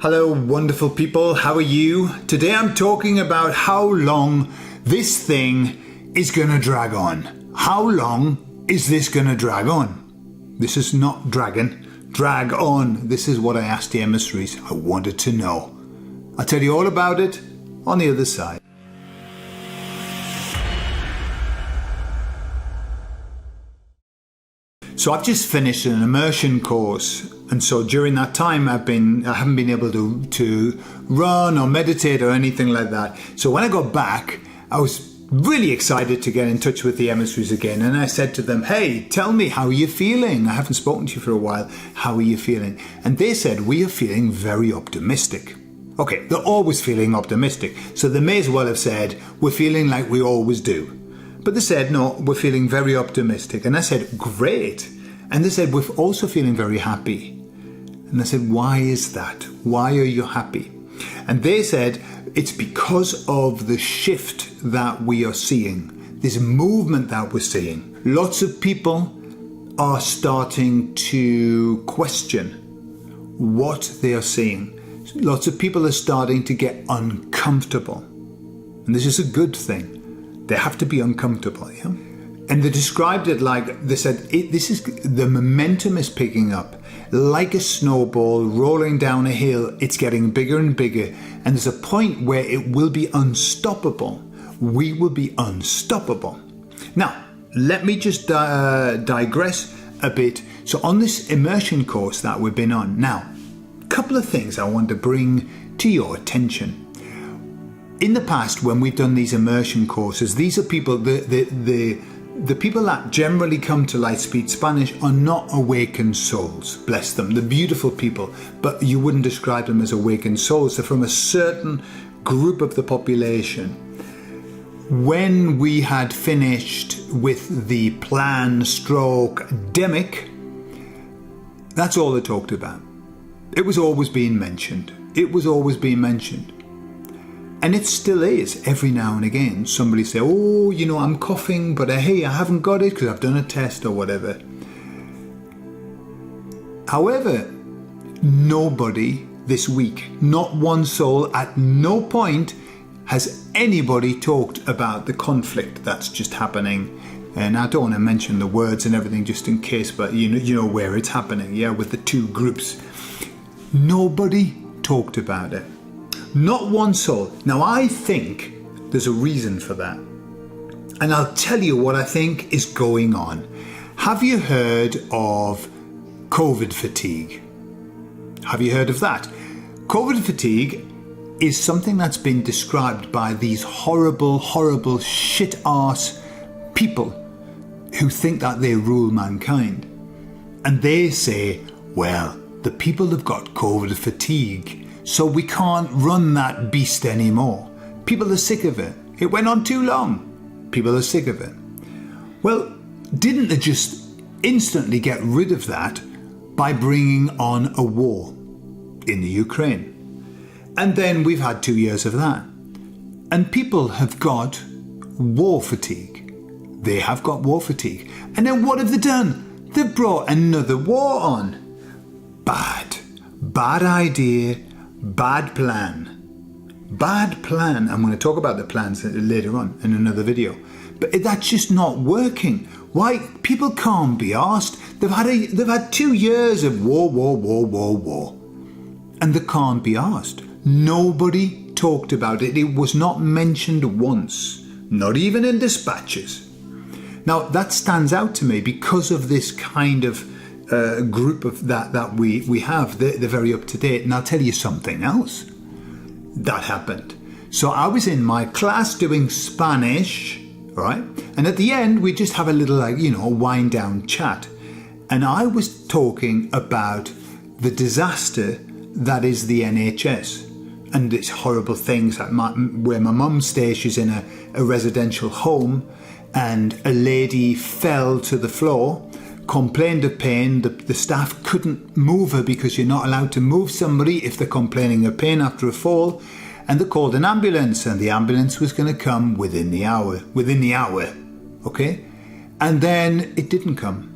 Hello, wonderful people. How are you? Today I'm talking about how long this thing is going to drag on. How long is this going to drag on? This is not dragon, drag on. This is what I asked the emissaries. I wanted to know. I'll tell you all about it on the other side. So I've just finished an immersion course, and so during that time I haven't been able to run or meditate or anything like that. So when I got back, I was really excited to get in touch with the emissaries again, and I said to them, hey, tell me, how are you feeling? I haven't spoken to you for a while. How are you feeling? And they said, we are feeling very optimistic. Okay, they're always feeling optimistic, so they may as well have said, we're feeling like we always do. But they said, no, we're feeling very optimistic. And I said, great. And they said, we're also feeling very happy. And I said, why is that? Why are you happy? And they said, it's because of the shift that we are seeing, this movement that we're seeing. Lots of people are starting to question what they are seeing. Lots of people are starting to get uncomfortable. And this is a good thing. They have to be uncomfortable, yeah? And they described it like, they said, the momentum is picking up. Like a snowball rolling down a hill, it's getting bigger and bigger. And there's a point where it will be unstoppable. We will be unstoppable. Now, let me just digress a bit. So on this immersion course that we've been on, now, a couple of things I want to bring to your attention. In the past, when we've done these immersion courses, these are people, the people that generally come to Lightspeed Spanish are not awakened souls, bless them. They're beautiful people, but you wouldn't describe them as awakened souls. They're from a certain group of the population. When we had finished with the plan/demic, that's all they talked about. It was always being mentioned. It was always being mentioned. And it still is. Every now and again, somebody say, oh, you know, I'm coughing, but hey, I haven't got it because I've done a test or whatever. However, nobody this week, not one soul, at no point has anybody talked about the conflict that's just happening. And I don't want to mention the words and everything just in case, but you know where it's happening, yeah, with the two groups. Nobody talked about it. Not one soul. Now, I think there's a reason for that. And I'll tell you what I think is going on. Have you heard of COVID fatigue? Have you heard of that? COVID fatigue is something that's been described by these horrible, horrible shit-arse people who think that they rule mankind. And they say, well, the people have got COVID fatigue, so we can't run that beast anymore. People are sick of it. It went on too long. People are sick of it. Well, didn't they just instantly get rid of that by bringing on a war in the Ukraine? And then we've had 2 years of that. And people have got war fatigue. They have got war fatigue. And then what have they done? They've brought another war on. Bad idea. Bad plan. Bad plan. I'm going to talk about the plans later on in another video. But that's just not working. Why? People can't be asked. They've had 2 years of war. And they can't be asked. Nobody talked about it. It was not mentioned once. Not even in dispatches. Now, that stands out to me because of this kind of group of that we have. They're very up to date. And I'll tell you something else that happened. So I was in my class doing Spanish, right? And at the end, we just have a little, wind down chat. And I was talking about the disaster that is the NHS and its horrible things like where my mum stays. She's in a residential home, and a lady fell to the floor, complained of pain. The staff couldn't move her because you're not allowed to move somebody if they're complaining of pain after a fall. And they called an ambulance, and the ambulance was going to come within the hour. Okay? And then it didn't come.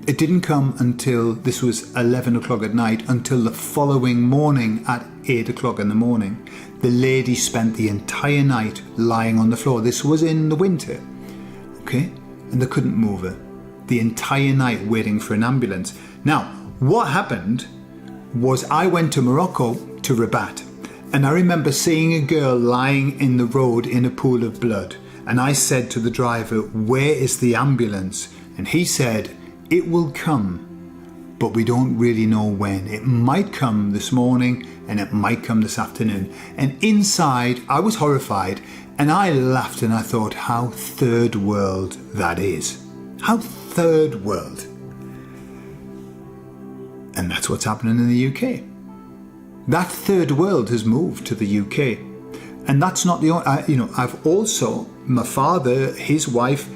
It didn't come until, this was 11 o'clock at night, until the following morning at 8 o'clock in the morning. The lady spent the entire night lying on the floor. This was in the winter, okay? And they couldn't move her. The entire night waiting for an ambulance. Now, what happened was I went to Morocco, to Rabat, and I remember seeing a girl lying in the road in a pool of blood. And I said to the driver, "Where is the ambulance?" And he said, "It will come, but we don't really know when. It might come this morning and it might come this afternoon." And inside, I was horrified and I laughed and I thought, how third world that is. How third world. And that's what's happening in the UK. That third world has moved to the UK. And that's not the only, I've also, my father, his wife,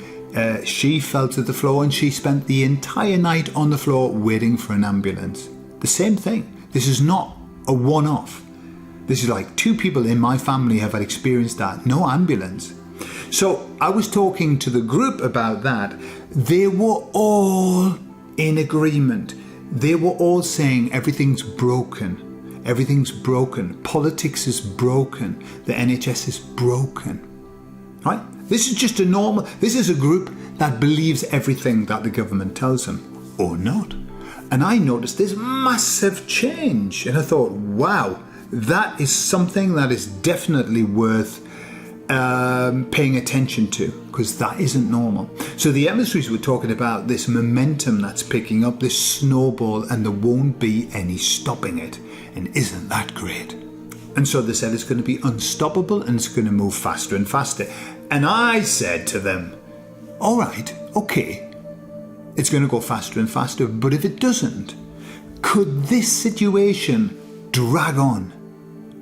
she fell to the floor and she spent the entire night on the floor waiting for an ambulance. The same thing. This is not a one-off. This is like 2 people in my family have experienced that. No ambulance. So I was talking to the group about that. They were all in agreement. They were all saying everything's broken. Everything's broken. Politics is broken. The NHS is broken. Right? This is just this is a group that believes everything that the government tells them, or not. And I noticed this massive change. And I thought, wow, that is something that is definitely worth paying attention to, because that isn't normal. So the emissaries were talking about this momentum that's picking up, this snowball, and there won't be any stopping it. And isn't that great? And so they said it's going to be unstoppable and it's going to move faster and faster. And I said to them, all right, okay, it's going to go faster and faster, but if it doesn't, could this situation drag on?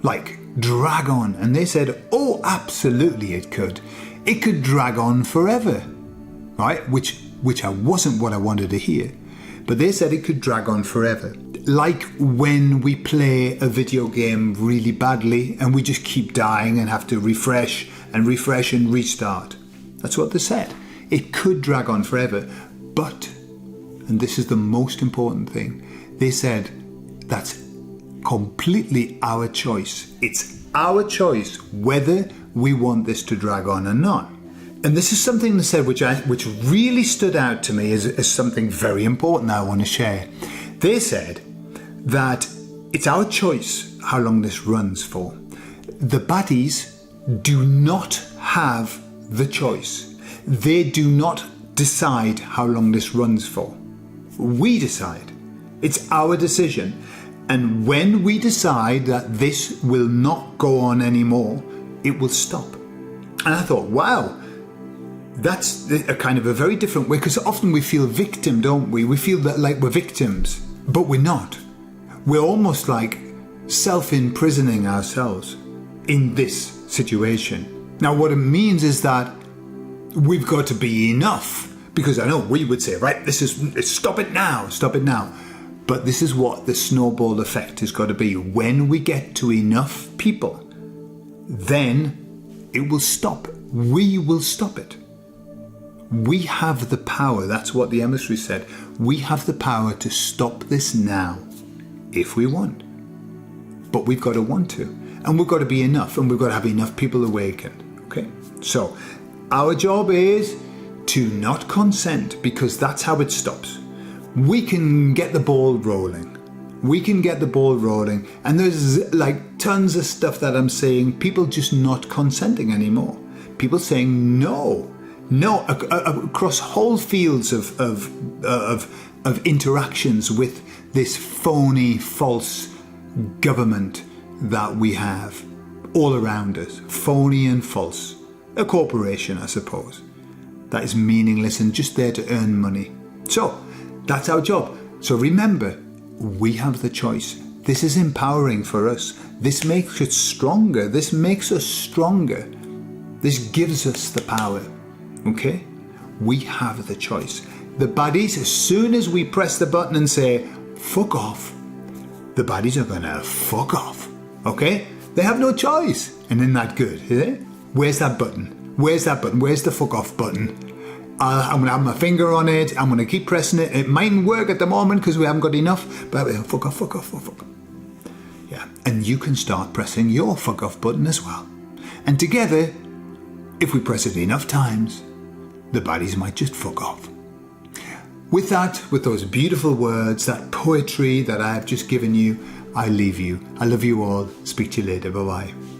Like, drag on? And they said, oh, absolutely it could. It could drag on forever, right? Which wasn't what I wanted to hear. But they said it could drag on forever. Like when we play a video game really badly and we just keep dying and have to refresh and restart. That's what they said. It could drag on forever. But, and this is the most important thing, they said that's completely our choice. It's our choice whether we want this to drag on or not. And this is something they said which really stood out to me as something very important that I want to share. They said that it's our choice how long this runs for. The baddies do not have the choice. They do not decide how long this runs for. We decide. It's our decision. And when we decide that this will not go on anymore, it will stop. And I thought, wow, that's a kind of a very different way, because often we feel victim, don't we? We feel that like we're victims, but we're not. We're almost like self-imprisoning ourselves in this situation. Now, what it means is that we've got to be enough, because I know we would say, right, stop it now. But this is what the snowball effect has got to be. When we get to enough people, then it will stop. We will stop it. We have the power. That's what the emissary said. We have the power to stop this now, if we want. But we've got to want to. And we've got to be enough. And we've got to have enough people awakened. Okay? So, our job is to not consent, because that's how it stops. We can get the ball rolling. And there's like tons of stuff that I'm seeing, people just not consenting anymore. People saying no, across whole fields of interactions with this phony, false government that we have all around us. Phony and false. A corporation, I suppose, that is meaningless and just there to earn money. So, that's our job. So remember, we have the choice. This is empowering for us. This makes us stronger. This gives us the power. Okay? We have the choice. The baddies, as soon as we press the button and say, fuck off, the baddies are going to fuck off. Okay? They have no choice. And isn't that good? Is it? Where's that button? Where's the fuck off button? I'm going to have my finger on it. I'm going to keep pressing it. It mightn't work at the moment because we haven't got enough, but fuck off, fuck off, fuck off. Yeah, and you can start pressing your fuck off button as well. And together, if we press it enough times, the baddies might just fuck off. With that, with those beautiful words, that poetry that I have just given you, I leave you. I love you all. Speak to you later. Bye-bye.